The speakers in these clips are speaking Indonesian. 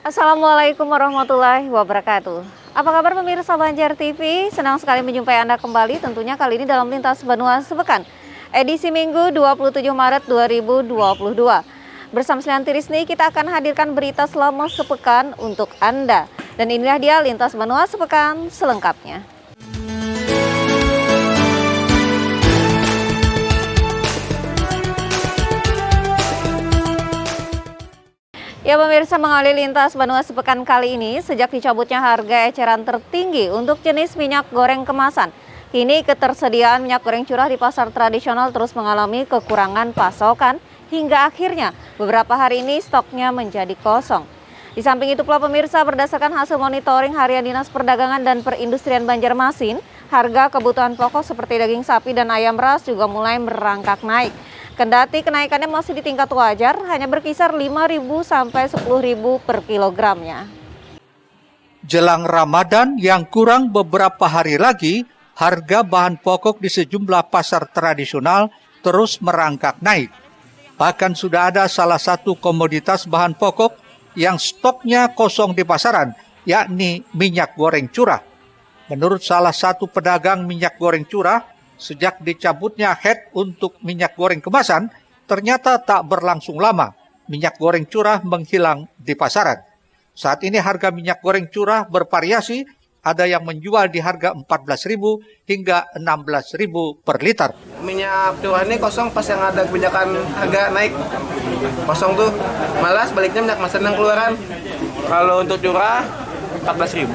Assalamualaikum warahmatullahi wabarakatuh. Apa kabar pemirsa Banjar TV? Senang sekali menjumpai Anda kembali, tentunya kali ini dalam Lintas Banua Sepekan, edisi Minggu 27 Maret 2022. Bersama Slianti Risni, kita akan hadirkan berita selama sepekan untuk Anda. Dan inilah dia Lintas Banua Sepekan selengkapnya. Ya pemirsa, mengawali Lintas Banua Sepekan kali ini, sejak dicabutnya harga eceran tertinggi untuk jenis minyak goreng kemasan, kini ketersediaan minyak goreng curah di pasar tradisional terus mengalami kekurangan pasokan, hingga akhirnya beberapa hari ini stoknya menjadi kosong. Di samping itu pula pemirsa, berdasarkan hasil monitoring harian Dinas Perdagangan dan Perindustrian Banjarmasin, harga kebutuhan pokok seperti daging sapi dan ayam ras juga mulai merangkak naik. Kendati kenaikannya masih di tingkat wajar, hanya berkisar 5.000 sampai 10.000 per kilogramnya. Jelang Ramadan yang kurang beberapa hari lagi, harga bahan pokok di sejumlah pasar tradisional terus merangkak naik. Bahkan sudah ada salah satu komoditas bahan pokok yang stoknya kosong di pasaran, yakni minyak goreng curah. Menurut salah satu pedagang minyak goreng curah, sejak dicabutnya head untuk minyak goreng kemasan, ternyata tak berlangsung lama. Minyak goreng curah menghilang di pasaran. Saat ini harga minyak goreng curah bervariasi, ada yang menjual di harga 14.000 hingga 16.000 per liter. Minyak curah ini kosong pas yang ada kebijakan harga naik. Kosong tuh, malah sebaliknya minyak kemasan yang keluaran. Kalau untuk curah 14.000,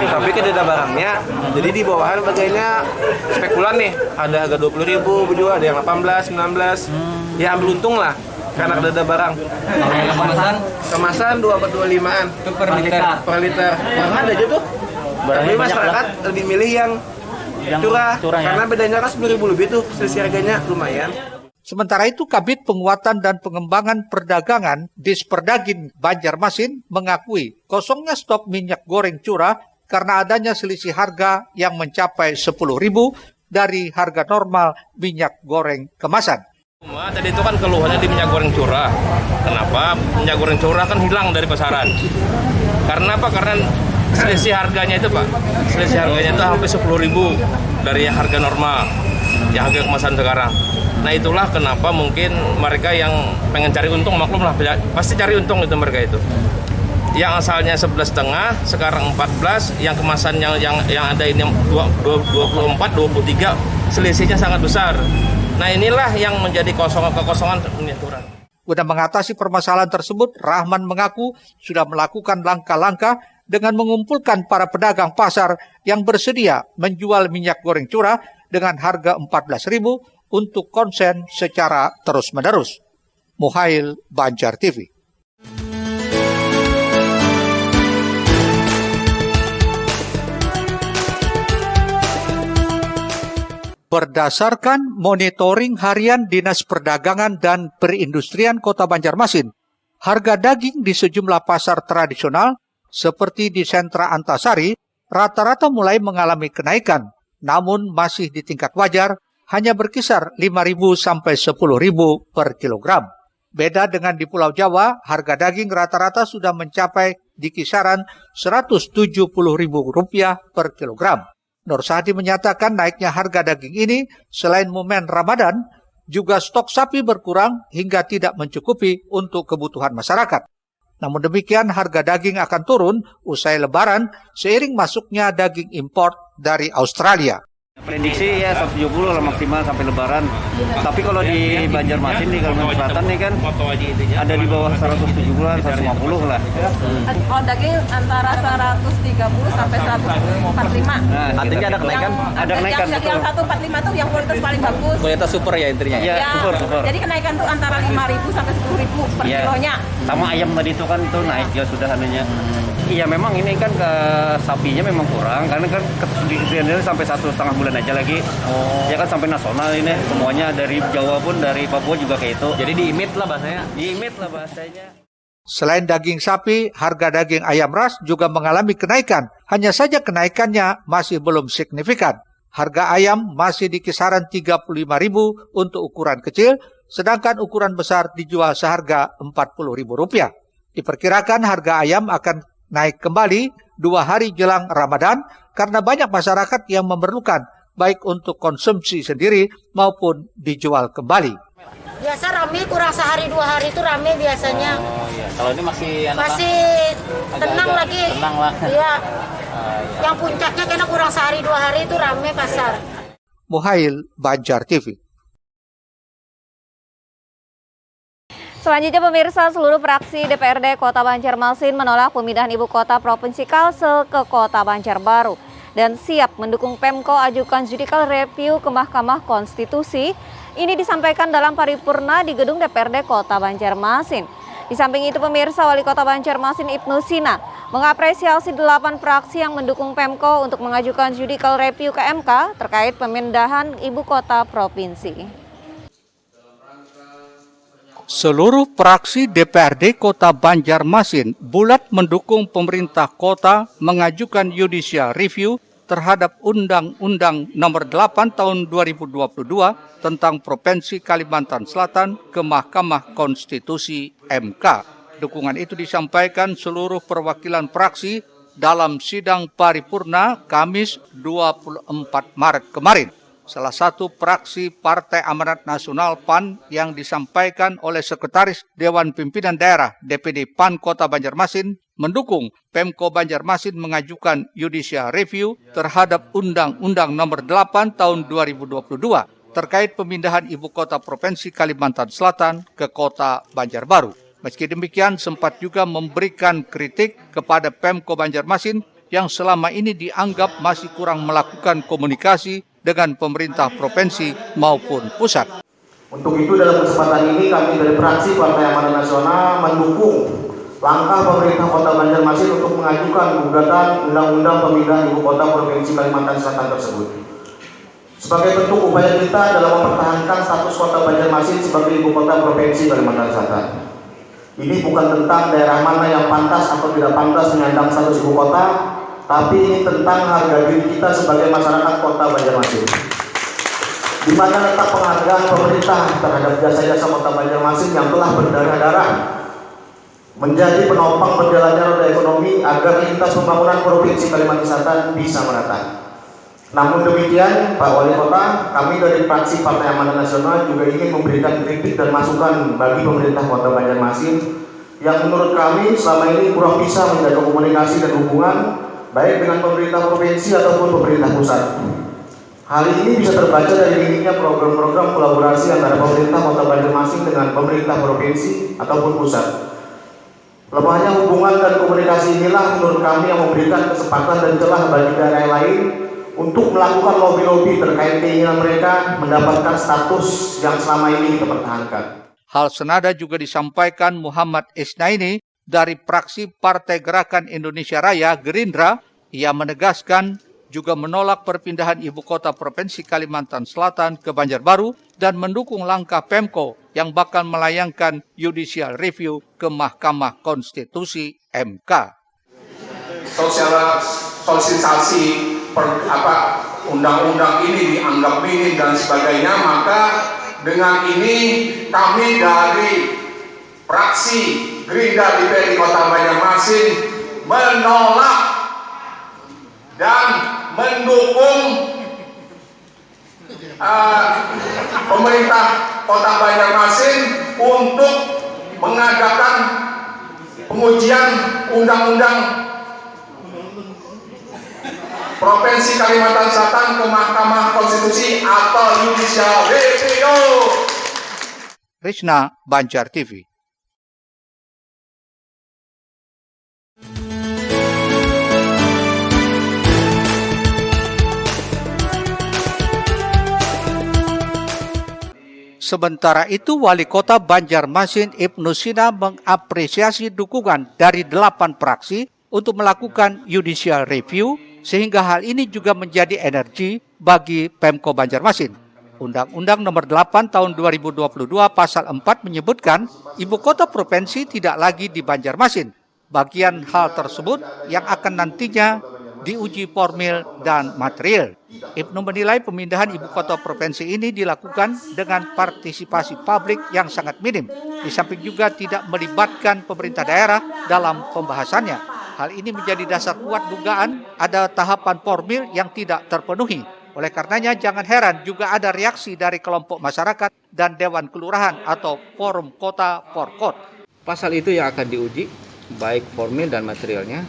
tapi tidak ada barangnya. Jadi di bawahan bagainya spekulan nih. Ada harga 20.000 berjual, ada yang 18, 19. Ya ambil untung lah, karena ada barang. Kalau yang kemasan? Kemasan 2,25-an. Itu per liter? Per liter. Yang ada aja tuh. Tapi masyarakat lebih milih yang curah, karena bedanya kan 10.000 lebih tuh, selisih harganya lumayan. Sementara itu, Kabid Penguatan dan Pengembangan Perdagangan Disperdagin Banjarmasin mengakui kosongnya stok minyak goreng curah karena adanya selisih harga yang mencapai 10.000 dari harga normal minyak goreng kemasan. Tadi itu kan keluhannya di minyak goreng curah. Kenapa? Minyak goreng curah kan hilang dari pasaran. Karena apa? Karena selisih harganya itu, Pak. Selisih harganya itu hampir 10.000 dari harga normal, yang harga kemasan sekarang. Nah itulah kenapa mungkin mereka yang pengen cari untung, maklum lah, pasti cari untung itu mereka itu. Yang asalnya 11,5 sekarang 14, yang kemasan yang ada ini 24, 23, selisihnya sangat besar. Nah inilah yang menjadi kekosongan minyak curah. Guna mengatasi permasalahan tersebut, Rahman mengaku sudah melakukan langkah-langkah dengan mengumpulkan para pedagang pasar yang bersedia menjual minyak goreng curah dengan harga 14.000 untuk konsen secara terus-menerus. Muhail, Banjar TV. Berdasarkan monitoring harian Dinas Perdagangan dan Perindustrian Kota Banjarmasin, harga daging di sejumlah pasar tradisional seperti di sentra Antasari rata-rata mulai mengalami kenaikan, namun masih di tingkat wajar, hanya berkisar 5.000 sampai 10.000 per kilogram. Beda dengan di Pulau Jawa, harga daging rata-rata sudah mencapai di kisaran Rp170.000 per kilogram. Nur Sahdi menyatakan naiknya harga daging ini selain momen Ramadan, juga stok sapi berkurang hingga tidak mencukupi untuk kebutuhan masyarakat. Namun demikian, harga daging akan turun usai Lebaran seiring masuknya daging impor dari Australia. Prediksi ya 170 lah maksimal sampai Lebaran. Tapi kalau di Banjarmasin di Kalimantan Selatan nih kan ada di bawah 170-an, 150 lah. Kalau daging antara 130 sampai 145. Nah, artinya ada kenaikan? Ada kenaikan. Yang 145 tuh yang kualitas paling bagus. Kualitas super ya intinya. Iya, super. Jadi kenaikan tuh antara 5.000 sampai 10.000 per kilonya. Sama ayam tadi itu kan tuh naik ya sudah anunya. Iya memang ini kan ke sapinya memang kurang karena kan ketersediaan sampai 1,5 bulan aja lagi. Ya kan sampai nasional ini semuanya dari Jawa pun dari Papua juga kayak itu. Jadi diimit lah bahasanya. Selain daging sapi, harga daging ayam ras juga mengalami kenaikan. Hanya saja kenaikannya masih belum signifikan. Harga ayam masih di kisaran 35.000 untuk ukuran kecil, sedangkan ukuran besar dijual seharga Rp40.000. Diperkirakan harga ayam akan naik kembali 2 hari jelang Ramadan karena banyak masyarakat yang memerlukan baik untuk konsumsi sendiri maupun dijual kembali. Biasa rame, kurang sehari 2 hari itu rame biasanya. Oh iya, kalau ini masih Masih tenang lagi. Tenang lah. Iya. Iya. Yang puncaknya karena kurang sehari 2 hari itu rame pasar. Muhail, Banjar TV. Selanjutnya pemirsa, seluruh fraksi DPRD Kota Banjarmasin menolak pemindahan ibu kota Provinsi Kalsel ke Kota Banjarbaru dan siap mendukung Pemko ajukan judicial review ke Mahkamah Konstitusi. Ini disampaikan dalam paripurna di gedung DPRD Kota Banjarmasin. Di samping itu pemirsa, Wali Kota Banjarmasin Ibnu Sina mengapresiasi 8 fraksi yang mendukung Pemko untuk mengajukan judicial review ke MK terkait pemindahan ibu kota provinsi. Seluruh fraksi DPRD Kota Banjarmasin bulat mendukung pemerintah kota mengajukan judicial review terhadap Undang-Undang Nomor 8 Tahun 2022 tentang Provinsi Kalimantan Selatan ke Mahkamah Konstitusi MK. Dukungan itu disampaikan seluruh perwakilan fraksi dalam sidang paripurna Kamis 24 Maret kemarin. Salah satu fraksi Partai Amanat Nasional PAN yang disampaikan oleh Sekretaris Dewan Pimpinan Daerah DPD PAN Kota Banjarmasin mendukung Pemko Banjarmasin mengajukan judicial review terhadap Undang-Undang Nomor 8 Tahun 2022 terkait pemindahan ibu kota Provinsi Kalimantan Selatan ke Kota Banjarbaru. Meski demikian sempat juga memberikan kritik kepada Pemko Banjarmasin yang selama ini dianggap masih kurang melakukan komunikasi dengan pemerintah provinsi maupun pusat. Untuk itu dalam kesempatan ini kami dari fraksi Partai Amanat Nasional mendukung langkah pemerintah Kota Banjarmasin untuk mengajukan gugatan Undang-Undang Pemindahan Ibu Kota Provinsi Kalimantan Selatan tersebut. Sebagai bentuk upaya kita dalam mempertahankan status Kota Banjarmasin sebagai Ibu Kota Provinsi Kalimantan Selatan. Ini bukan tentang daerah mana yang pantas atau tidak pantas menyandang status ibu kota, tapi ini tentang harga diri kita sebagai masyarakat Kota Banjarmasin. Di mana letak penghargaan pemerintah terhadap jasa-jasa Kota Banjarmasin yang telah berdarah-darah menjadi penopang berjalannya roda ekonomi agar lintas pembangunan Provinsi Kalimantan Selatan bisa merata. Namun demikian, Pak Wali Kota, kami dari fraksi Partai Amanat Nasional juga ingin memberikan kritik dan masukan bagi pemerintah Kota Banjarmasin yang menurut kami selama ini kurang bisa menjaga komunikasi dan hubungan baik dengan pemerintah provinsi ataupun pemerintah pusat. Hal ini bisa terbaca dari minimnya program-program kolaborasi antara pemerintah Kota Banjarmasin dengan pemerintah provinsi ataupun pusat. Lemahnya hubungan dan komunikasi inilah menurut kami yang memberikan kesempatan dan celah bagi daerah lain untuk melakukan lobby-lobby terkait keinginan mereka mendapatkan status yang selama ini kita pertahankan. Hal senada juga disampaikan Muhammad Isnaini dari fraksi Partai Gerakan Indonesia Raya Gerindra. Ia menegaskan juga menolak perpindahan ibu kota Provinsi Kalimantan Selatan ke Banjarbaru dan mendukung langkah Pemko yang bakal melayangkan judicial review ke Mahkamah Konstitusi MK. Sosialisasi undang-undang ini dianggap minim dan sebagainya, maka dengan ini kami dari fraksi Gerindra DPRD Kota Banjarmasin menolak dan mendukung pemerintah Kota Banjarmasin untuk mengadakan pengujian undang-undang Provinsi Kalimantan Selatan ke Mahkamah Konstitusi atau Judicial Review. Rishna, Banjar TV. Sementara itu, Wali Kota Banjarmasin Ibnu Sina mengapresiasi dukungan dari 8 fraksi untuk melakukan judicial review, sehingga hal ini juga menjadi energi bagi Pemko Banjarmasin. Undang-Undang Nomor 8 Tahun 2022 Pasal 4 menyebutkan ibu kota provinsi tidak lagi di Banjarmasin. Bagian hal tersebut yang akan nantinya diuji formil dan material. Ibnu menilai pemindahan ibu kota provinsi ini dilakukan dengan partisipasi publik yang sangat minim. Di samping juga tidak melibatkan pemerintah daerah dalam pembahasannya. Hal ini menjadi dasar kuat dugaan ada tahapan formil yang tidak terpenuhi. Oleh karenanya jangan heran juga ada reaksi dari kelompok masyarakat dan Dewan Kelurahan atau Forum Kota Forkot. Pasal itu yang akan diuji, baik formil dan materialnya.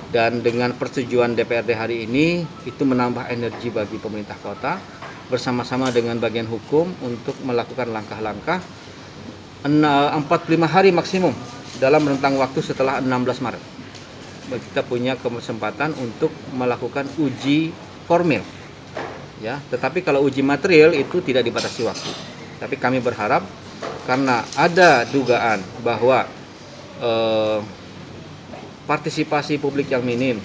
Dan dengan persetujuan DPRD hari ini, itu menambah energi bagi pemerintah kota bersama-sama dengan bagian hukum untuk melakukan langkah-langkah 45 hari maksimum dalam rentang waktu setelah 16 Maret. Kita punya kesempatan untuk melakukan uji formil. Ya, tetapi kalau uji material itu tidak dibatasi waktu. Tapi kami berharap karena ada dugaan bahwa partisipasi publik yang minim,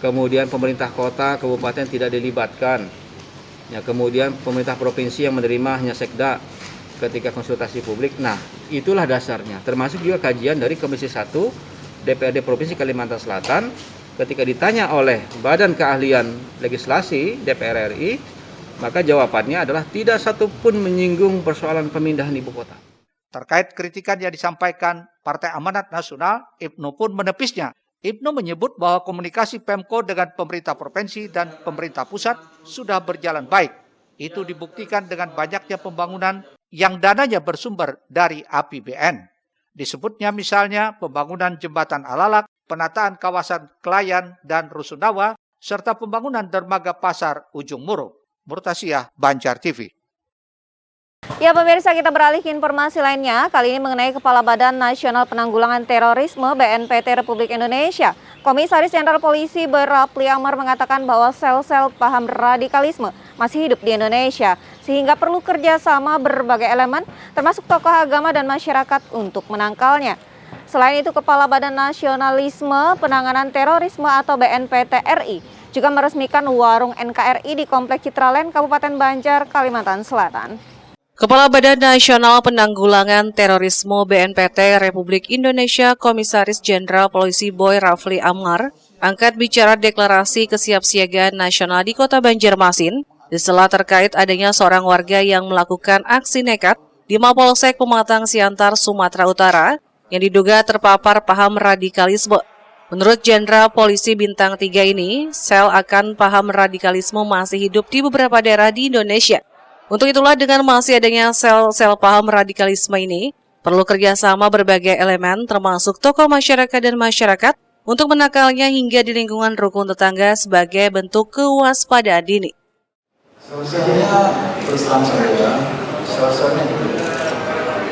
kemudian pemerintah kota, kabupaten tidak dilibatkan, ya, kemudian pemerintah provinsi yang menerima hanya sekda ketika konsultasi publik. Nah, itulah dasarnya. Termasuk juga kajian dari Komisi 1 DPRD Provinsi Kalimantan Selatan ketika ditanya oleh Badan Keahlian Legislasi DPR RI, maka jawabannya adalah tidak satupun menyinggung persoalan pemindahan ibu kota. Terkait kritikan yang disampaikan Partai Amanat Nasional, Ibnu pun menepisnya. Ibnu menyebut bahwa komunikasi Pemko dengan pemerintah provinsi dan pemerintah pusat sudah berjalan baik. Itu dibuktikan dengan banyaknya pembangunan yang dananya bersumber dari APBN. Disebutnya misalnya pembangunan jembatan Alalak, penataan kawasan Klayan dan Rusunawa, serta pembangunan dermaga pasar Ujung Muruk. Murtasiyah, Banjar TV. Ya pemirsa, kita beralih ke informasi lainnya, kali ini mengenai Kepala Badan Nasional Penanggulangan Terorisme BNPT Republik Indonesia. Komisaris Jenderal Polisi Boy Rafli Amar mengatakan bahwa sel-sel paham radikalisme masih hidup di Indonesia, sehingga perlu kerjasama berbagai elemen, termasuk tokoh agama dan masyarakat untuk menangkalnya. Selain itu, Kepala Badan Nasionalisme Penanganan Terorisme atau BNPT RI juga meresmikan warung NKRI di Komplek Citraland, Kabupaten Banjar, Kalimantan Selatan. Kepala Badan Nasional Penanggulangan Terorisme BNPT Republik Indonesia Komisaris Jenderal Polisi Boy Rafli Amar angkat bicara deklarasi kesiapsiagaan nasional di Kota Banjarmasin di sela terkait adanya seorang warga yang melakukan aksi nekat di Mapolsek Pematang Siantar, Sumatera Utara yang diduga terpapar paham radikalisme. Menurut Jenderal Polisi Bintang 3 ini, sel akan paham radikalisme masih hidup di beberapa daerah di Indonesia. Untuk itulah dengan masih adanya sel-sel paham radikalisme ini, perlu kerjasama berbagai elemen termasuk tokoh masyarakat dan masyarakat untuk menakalnya hingga di lingkungan rukun tetangga sebagai bentuk kewaspadaan dini. Selesainya terus terang saja, selesainya itu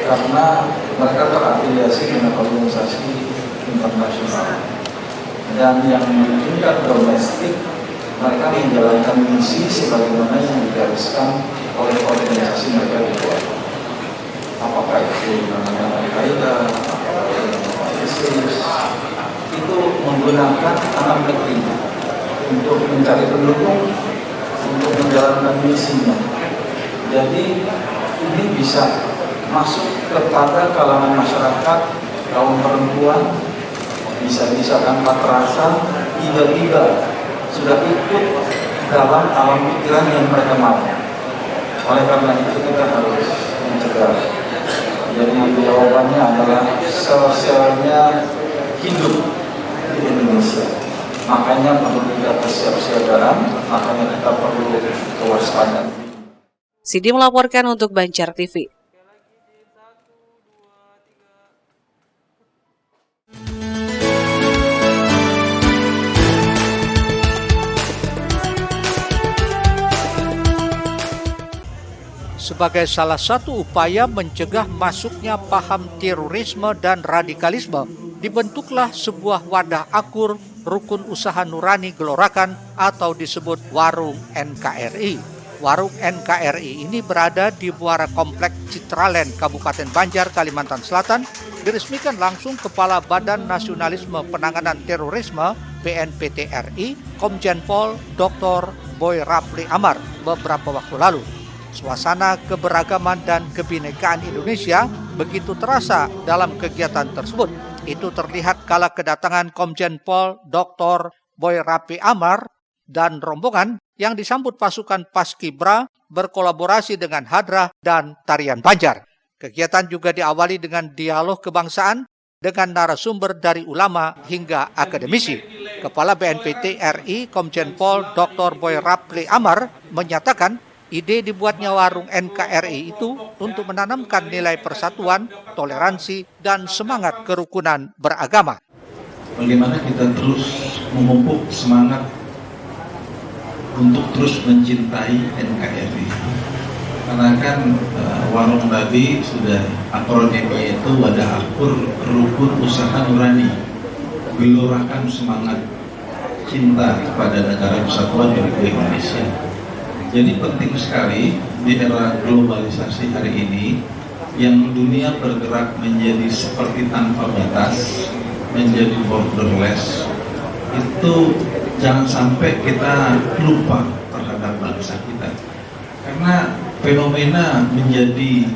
karena mereka terafiliasi dengan organisasi internasional dan yang di tingkat domestik mereka menjalankan misi sebagaimana yang digariskan oleh organisasi mereka di luar. Apakah itu namanya Al-Qaeda, apakah itu namanya ISIS, itu menggunakan anak negeri untuk mencari pendukung, untuk menjalankan misinya. Jadi ini bisa masuk kepada kalangan masyarakat, kaum perempuan, bisa-bisa tanpa terasa, tiba-tiba sudah ikut dalam alam pikiran yang mereka mau. Oleh karena itu kita harus mencegah. Jadi jawabannya adalah sel-selnya hidup di Indonesia. Makanya perlu kita kesiapsiagaan, makanya kita perlu kewaspadaan. Sidi melaporkan untuk Banjar TV. Sebagai salah satu upaya mencegah masuknya paham terorisme dan radikalisme, dibentuklah sebuah wadah akur Rukun Usaha Nurani Gelorakan atau disebut Warung NKRI. Warung NKRI ini berada di Muara Komplek Citraland, Kabupaten Banjar, Kalimantan Selatan, diresmikan langsung Kepala Badan Nasionalisme Penanganan Terorisme BNPT RI, Komjen Pol Dr. Boy Rafli Amar beberapa waktu lalu. Suasana keberagaman dan kebinekaan Indonesia begitu terasa dalam kegiatan tersebut. Itu terlihat kala kedatangan Komjen Pol Dr. Boy Rafli Amar, dan rombongan yang disambut pasukan Paskibra berkolaborasi dengan Hadrah dan Tarian Banjar. Kegiatan juga diawali dengan dialog kebangsaan dengan narasumber dari ulama hingga akademisi. Kepala BNPT RI Komjen Pol Dr. Boy Rafli Amar menyatakan ide dibuatnya warung NKRI itu untuk menanamkan nilai persatuan, toleransi, dan semangat kerukunan beragama. Bagaimana kita terus memupuk semangat untuk terus mencintai NKRI. Karena kan warung tadi sudah akronimnya itu Wadah Akur Rukun Usaha Nurani, gelorakan semangat cinta kepada negara kesatuan Republik Indonesia. Jadi penting sekali di era globalisasi hari ini yang dunia bergerak menjadi seperti tanpa batas, menjadi borderless, itu jangan sampai kita lupa terhadap bangsa kita. Karena fenomena menjadi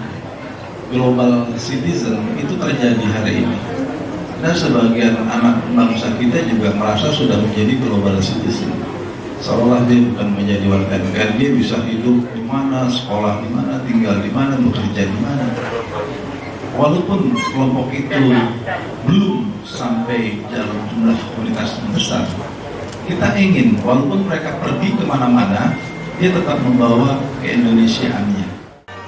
global citizen itu terjadi hari ini. Dan sebagian anak bangsa kita juga merasa sudah menjadi global citizen. Seolah dia bukan menjadi warga negara, dia bisa hidup di mana, sekolah di mana, tinggal di mana, bekerja di mana. Walaupun kelompok itu belum sampai dalam jumlah komunitas yang besar, kita ingin walaupun mereka pergi kemana-mana, dia tetap membawa keindonesiaannya.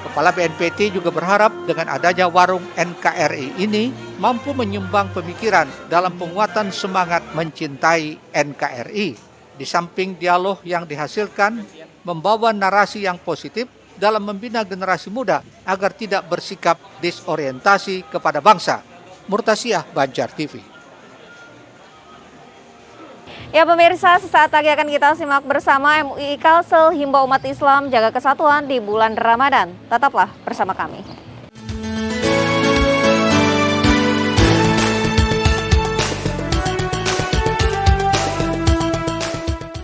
Kepala BNPT juga berharap dengan adanya warung NKRI ini mampu menyumbang pemikiran dalam penguatan semangat mencintai NKRI. Di samping dialog yang dihasilkan, membawa narasi yang positif dalam membina generasi muda agar tidak bersikap disorientasi kepada bangsa. Murtasiah, Banjar TV. Ya pemirsa, sesaat lagi akan kita simak bersama MUI Kalsel himbau umat Islam jaga kesatuan di bulan Ramadan. Tetaplah bersama kami.